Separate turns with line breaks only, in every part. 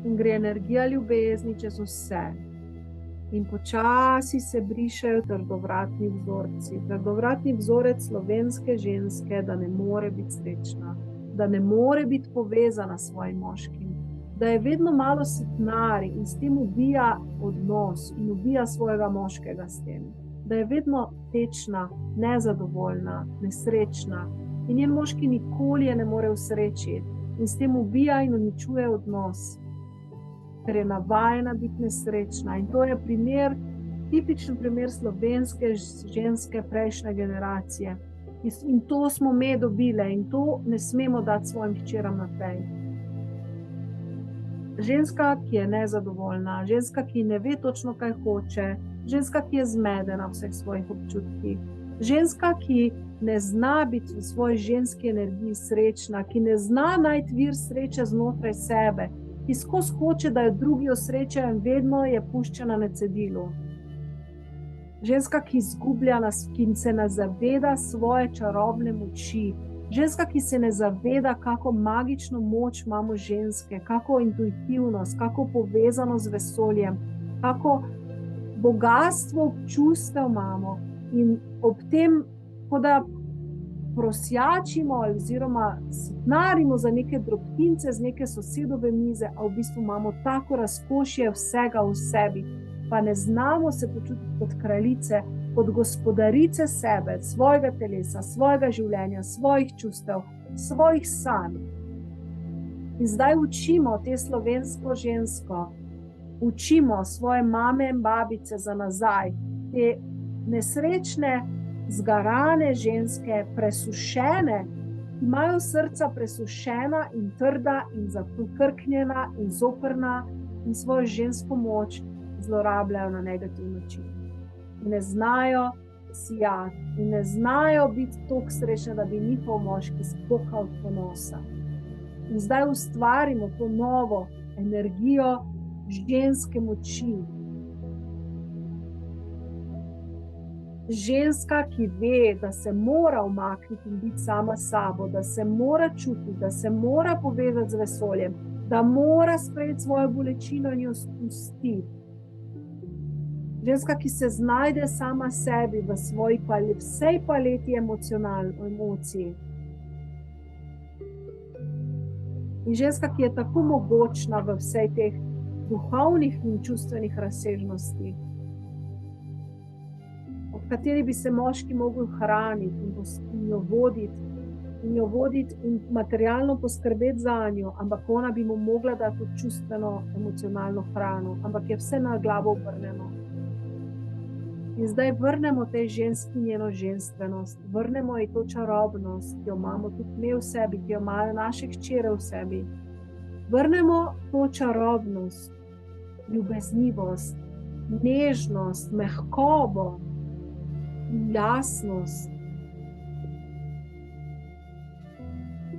in gre energija ljubezni čez vse. In počasi se brišejo trdovratni vzorci. Trdovratni vzorec slovenske ženske, da ne more biti srečna, da ne more biti povezana s svojim moškim, da je vedno malo sitnari in s tem ubija odnos in ubija svojega moškega s tem. Da je vedno tečna, nezadovoljna, nesrečna in njen moški nikoli je ne more usrečiti in s tem ubija in uničuje odnos, ker je navajena biti nesrečna. In to je tipičen primer slovenske ženske prejšnje generacije. In to smo me dobile in to ne smemo dati svojim hčeram naprej. Ženska, ki je nezadovoljna, ženska, ki ne ve točno, kaj hoče, ženska, ki je zmedena v vseh svojih občutkih, ženska, ki ne zna biti v svoji ženski energiji srečna, ki ne zna najti vir sreče znotraj sebe, ki skozi hoče, da jo drugi osrečajo in vedno je puščena na cedilu. Ženska, ki izgublja, ki se ne zaveda svoje čarobne moči. Ženska, ki se ne zaveda, kako magično moč imamo ženske, kako intuitivnost, kako povezanost z vesoljem, kako bogatstvo občustev imamo in ob tem, kot da prosjačimo oziroma sitnarimo za neke drobtince z neke sosedove mize, a v bistvu imamo tako razkošje vsega v sebi, pa ne znamo se počutiti kot kraljice, kot gospodarice sebe, svojega telesa, svojega življenja, svojih čustev, svojih sanj. In zdaj učimo te slovensko žensko, učimo svoje mame in babice za nazaj, te nesrečne, zgarane ženske, presušene, ki imajo srca presušena in trda in zakrknjena in zoprna in svojo žensko moč zlorabljajo na negativni način. Ne znajo sijati in ne znajo biti toliko srečne, da bi njihov moški spokal od ponosa. In zdaj ustvarimo to novo energijo ženske moči. Ženska, ki ve, da se mora umakniti in biti sama sabo, da se mora čutiti, da se mora povezati z vesoljem, da mora sprejeti svojo bolečino in jo spustiti. Ženska, ki se znajde sama sebi v svoji vsej paleti emocij. In ženska, ki je tako mogočna v vsej teh duhovnih in čustvenih razsežnostih, od kateri bi se moški mogli hraniti in jo voditi in materialno poskrbeti za njo, ampak ona bi mu mogla dati čustveno, emocionalno hrano, ampak je vse na glavo obrnjeno. In zdaj vrnemo tej ženski njeno ženstvenost, vrnemo ji to čarobnost, ki jo imamo tudi mi v sebi, ki jo imajo naše hčere v sebi. Vrnemo to čarobnost, ljubeznivost, nežnost, mehkobo, jasnost.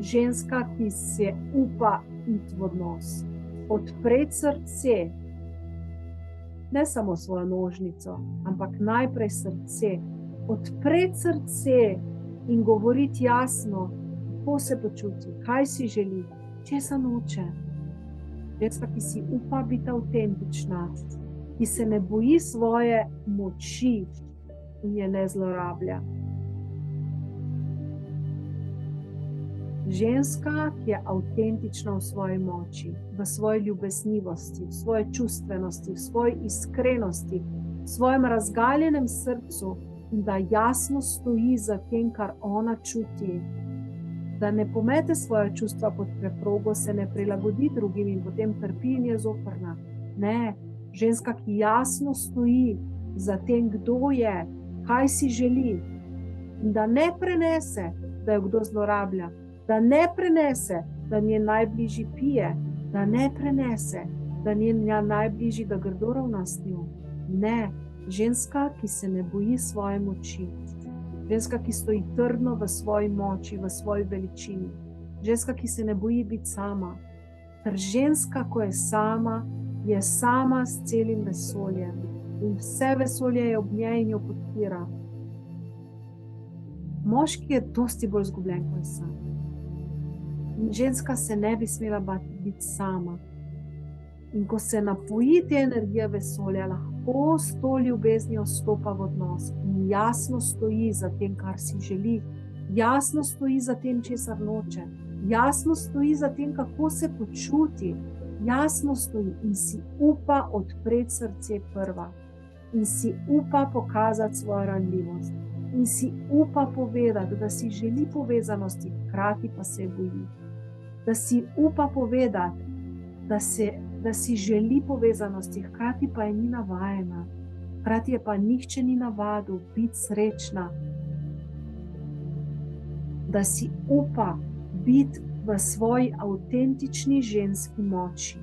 Ženska, ki se upa iti v odnos, odpreti srce, ne samo svojo nožnico, ampak najprej srce. Odpreti srce in govoriti jasno, kako se počuti, kaj si želi, česa noče. Ženska, ki si upa biti avtentična, ki se ne boji svoje moči in je ne zlorablja. Ženska, ki je avtentična v svoji moči, v svoji ljubeznivosti, v svoji čustvenosti, v svoji iskrenosti, v svojem razgaljenem srcu in da jasno stoji za tem, kar ona čuti. Da ne pomete svoje čustva pod preprogo, se ne prilagodi drugim in potem trpi in je zoprna. Ne, ženska, ki jasno stoji za tem, kdo je, kaj si želi in da ne prenese, da jo kdo zlorablja, da ne prenese, da njen najbližji pije, da ne prenese, da njen najbližji da grdo ravna s njo. Ne, ženska, ki se ne boji svoje moči. Ženska, ki stoji trdno v svoji moči, v svoji veličini. Ženska, ki se ne boji biti sama. Ker ženska, ko je sama s celim vesoljem. In vse vesolje je ob njej in jo podpira. Moški je dosti bolj izgubljen, kot je sam. In ženska se ne bi smela biti sama. In ko se napoji te energije vesolja, lahko s to ljubeznijo stopa v odnos in jasno stoji za tem, kar si želi, jasno stoji za tem, česar noče, jasno stoji za tem, kako se počuti, jasno stoji in si upa odpreti srce prva in si upa pokazati svojo ranljivost in si upa povedati, da si želi povezanosti, hkrati pa se boji, da si upa povedati, da si želi povezanosti, hkrati pa je ni navajena, hkrati je pa nihče ni navadil biti srečna, da si upa biti v svoji avtentični ženski moči.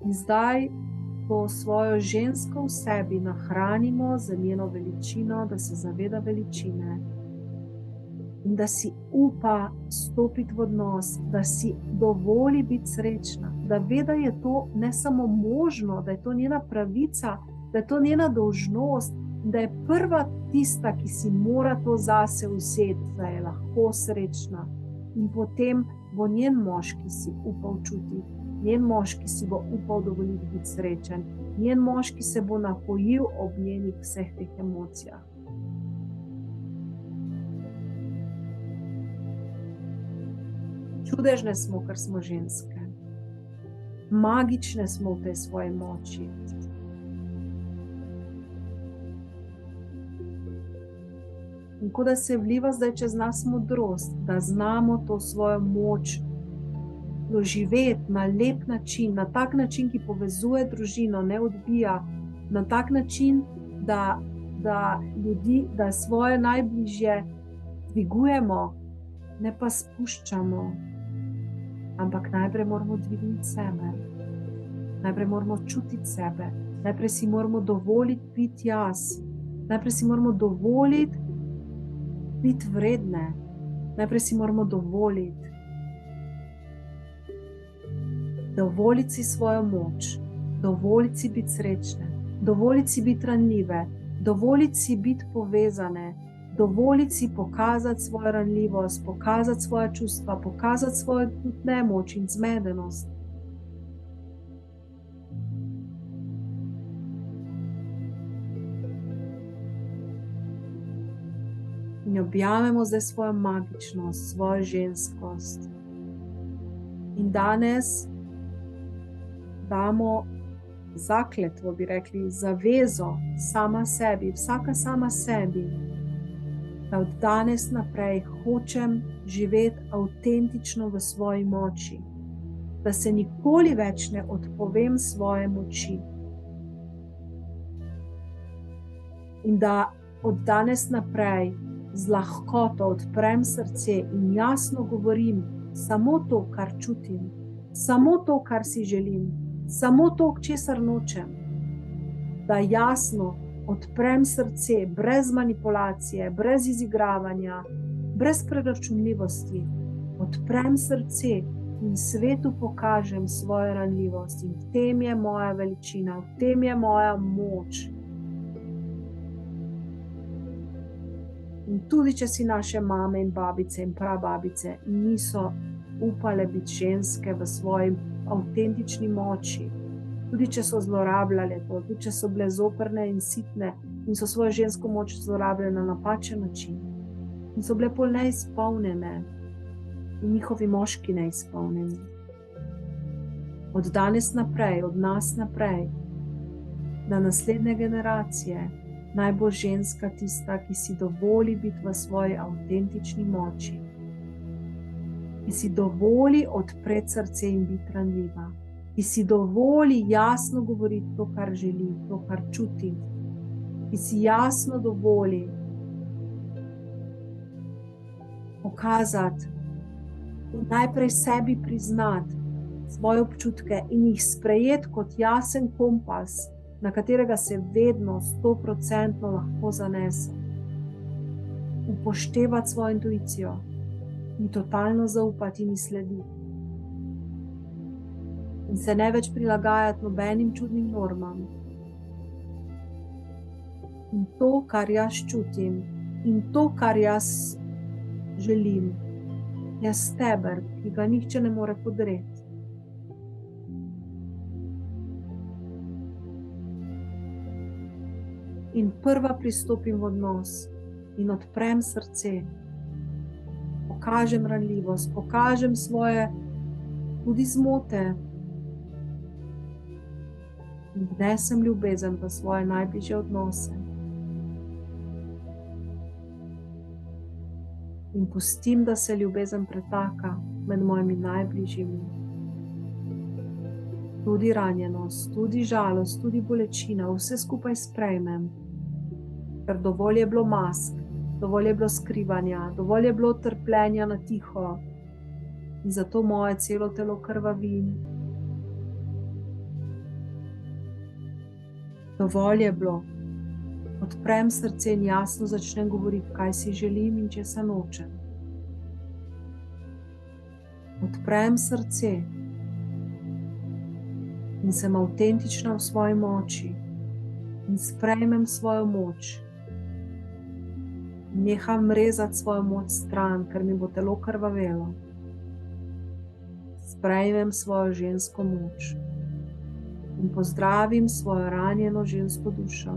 In zdaj to svojo žensko v sebi nahranimo z njeno veličino, da se zaveda veličine in da si upa stopiti v odnos, da si dovoli biti srečna, da ve, da je to ne samo možno, da je to njena pravica, da je to njena dolžnost, da je prva tista, ki si mora to zase vzeti, da je lahko srečna. In potem bo njen moški si upal čutiti, njen moški si bo upal dovoliti biti srečen, njen moški se bo napojil ob njenih vseh teh emocijah. Čudežne smo, ker smo ženske. Magične smo v tej svoji moči. In ko da se vliva zdaj čez nas modrost, da znamo to svojo moč doživeti na lep način, na tak način, ki povezuje družino, ne odbija, na tak način, da ljudi, da svoje najbližje dvigujemo, ne pa spuščamo. Ampak najprej moramo dvigniti sebe, najprej moramo čutiti sebe, najprej si moramo dovoliti biti jaz, najprej si moramo dovoliti biti vredne, najprej si moramo dovoliti si svojo moč, dovoliti si biti srečne, dovoliti si biti ranljive, dovoliti si biti povezane, dovoliti si pokazati svojo ranljivost, pokazati svoje čustva, pokazati svojo nemoč in zmedenost. In objavimo zdaj svojo magičnost, svojo ženskost. In danes damo zakletvo, bi rekli, zavezo sama sebi, vsaka sama sebi, da od danes naprej hočem živeti avtentično v svoji moči, da se nikoli več ne odpovem svoje moči. In da od danes naprej z lahkoto odprem srce in jasno govorim samo to, kar čutim, samo to, kar si želim, samo to, česar nočem. Da jasno odprem srce, brez manipulacije, brez izigravanja, brez preračunljivosti. Odprem srce in svetu pokažem svojo ranljivost. In v tem je moja veličina, v tem je moja moč. In tudi, če si naše mame in babice in prababice niso upale biti ženske v svoji avtentični moči, tudi če so zlorabljale to, tudi če so bile zoprne in sitne in so svojo žensko moč zlorabljale na napačen način in so bile pol neizpolnjene in njihovi moški neizpolnjeni. Od danes naprej, od nas naprej, na naslednje generacije, naj bo ženska tista, ki si dovoli biti v svoji avtentični moči, ki si dovoli odpreti srce in biti ranljiva, ki si dovoli jasno govoriti to, kar želi, to, kar čuti, ki si jasno dovoli pokazati in najprej sebi priznati svoje občutke in jih sprejeti kot jasen kompas, na katerega se vedno 100% lahko zanese. Upoštevati svojo intuicijo in totalno zaupati in slediti. In se ne več prilagajati nobenim čudnim normam. In to, kar jaz čutim, In to, kar jaz želim, je steber, ki ga nihče ne more podreti. In prva pristopim v odnos in odprem srce, pokažem ranljivost, pokažem svoje tudi zmote in vnesem ljubezen v svoje najbližje odnose. In pustim, da se ljubezen pretaka med mojimi najbližjimi. Tudi ranjenost, tudi žalost, tudi bolečina, vse skupaj sprejmem. Ker dovolj je bilo mask, dovolj je bilo skrivanja, dovolj je bilo trpljenja na tiho. In zato moje celo telo krvavi. Dovolj je bilo. Odprem srce in jasno začnem govoriti, kaj si želim in česa nočem. Odprem srce in sem avtentična v svoji moči in sprejmem svojo moč. Neham rezati svojo moč stran, ker mi bo telo krvavelo. Sprejmem svojo žensko moč in pozdravim svojo ranjeno žensko dušo,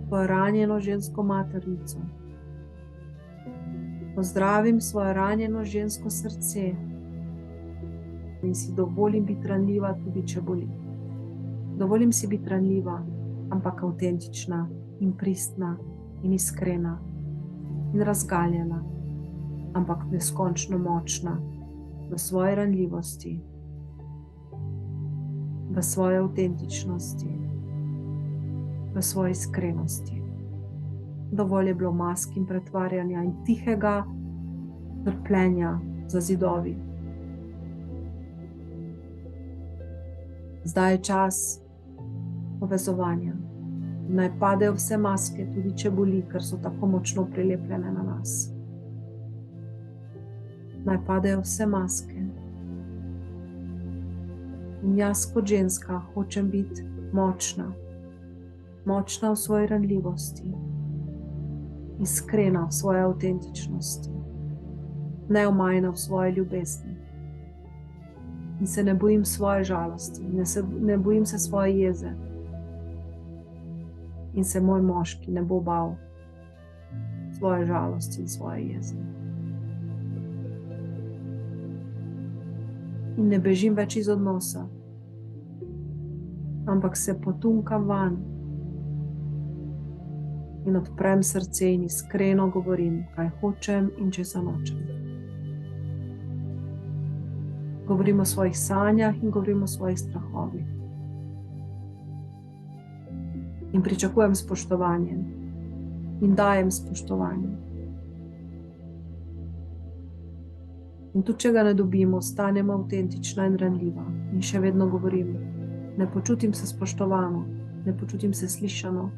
svojo ranjeno žensko maternico. Pozdravim svojo ranjeno žensko srce in si dovolim biti ranljiva, tudi če boli. Dovolim si biti ranljiva, ampak avtentična in pristna in iskrena in razgaljena, ampak neskončno močna v svoji ranljivosti, v svoji avtentičnosti, v svoji iskrenosti. Dovolj je bilo mask in pretvarjanja in tihega trpljenja za zidovi. Zdaj je čas povezovanja. Naj padejo vse maske, tudi če boli, ker so tako močno prilepljene na nas. Naj padejo vse maske. In jaz kot ženska hočem biti močna. Močna v svoji ranljivosti. Iskrena v svoji avtentičnosti. Neomajna v svoji ljubezni. In se ne bojim svoje žalosti. Ne bojim se svoje jeze. In se moj moški ne bo bal svoje žalosti in svoje jeze. In ne bežim več iz odnosa, ampak se potunkam van in odprem srce in iskreno govorim, kaj hočem in česa nočem. Govorim o svojih sanjah in govorim o svojih strahovih. In pričakujem spoštovanje. In dajem spoštovanje. In tudi, če ga ne dobimo, ostanem avtentična in ranljiva. In še vedno govorim, ne počutim se spoštovano, ne počutim se slišano.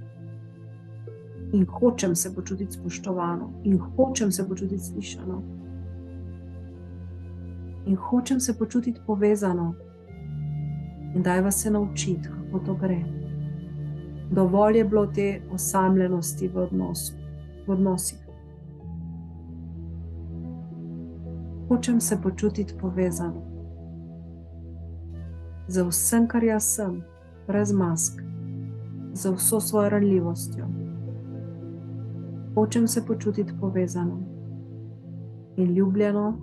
In hočem se počutiti spoštovano. In hočem se počutiti slišano. In hočem se počutiti povezano. In dajva se naučiti, kako to gre. Dovolj je bilo te osamljenosti v odnosih. Hočem se počutiti povezano. Za vsem, kar jaz sem, brez mask. Za vso svojo ranljivostjo. Hočem se počutiti povezano. In ljubljeno.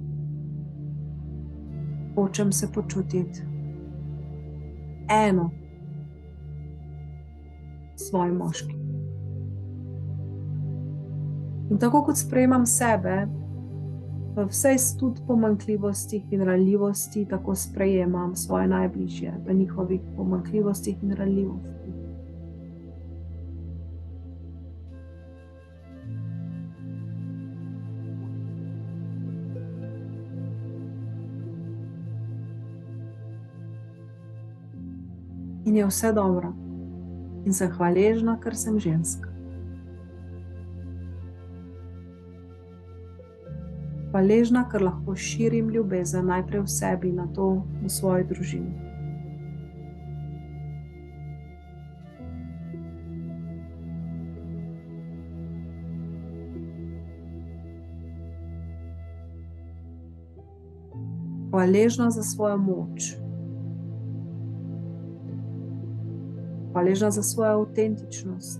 Hočem se počutiti eno s svojim moškim. In tako kot sprejemam sebe v vsej tudi pomanjkljivostih in ranljivosti, tako sprejemam svoje najbližje v njihovih pomanjkljivostih in ranljivostih. In je vse dobro. In sem hvaležna, ker sem ženska. Hvaležna, ker lahko širim ljubezen najprej v sebi, nato v svoji družini. hvaležna za svojo moč, hvaležna za svojo avtentičnost,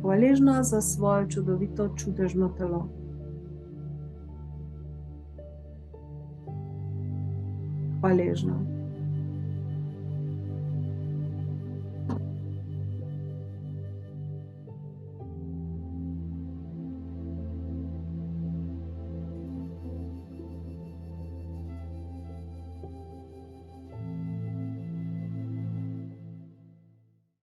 hvaležna za svoje čudovito, čudežno telo. Hvaležna.